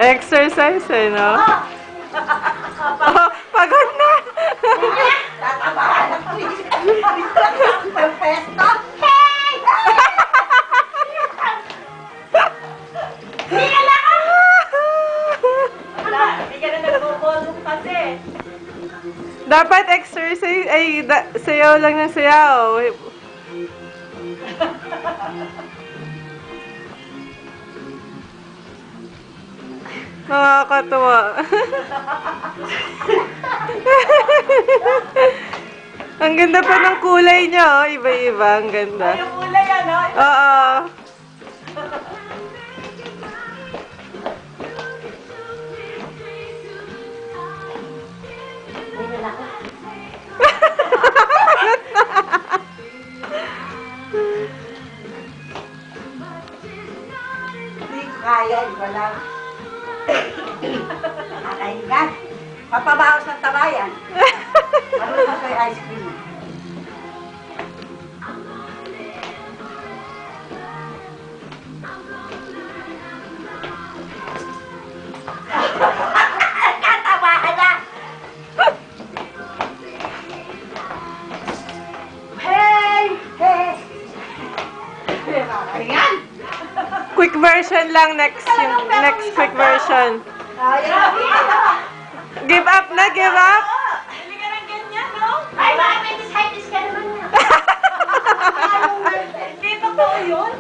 Exercise eh, no? Oh, pagod na! Tatabahan ako. Dito lang sa pesto. Hey! Hindi lang ako! Wala, hindi ka na nagbo-volume kasi. Dapat exercise, ay, sayaw lang ng sayaw. Nakakatuwa. Ang ganda pa ng kulay niya, oh. Iba-iba, ang ganda. Yung kulay ano? Oo. Hindi lang ako. Hindi ko kaya, iba lang. Nakakahingan. Papabawas ng tabayan. Ano ba kayo ice cream? Katabahan na! Hey! Hey! Nakakahingan! Quick version lang, next quick version. Give up na, give up! Hindi ka ng ganyan, no? Ay, mga mentis ka naman na. Hindi totoo yun.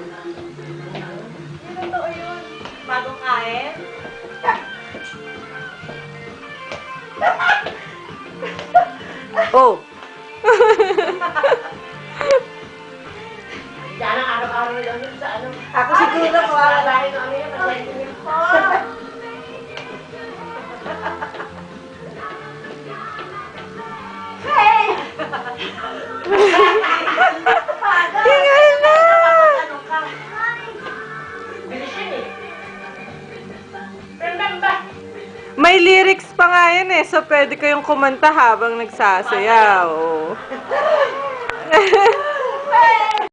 Hindi totoo yun. Bagong kain. Oh. Yan ang araw-araw lang yun sa ano. Ako siguro mawawala. Dahil ano yun, mag-vitamin ko. Hey! Hingal na! Ano ka? Bilis yun eh. Remember? May lyrics pa nga yan eh, so pwede kayong kumanta habang nagsasayaw. Hey!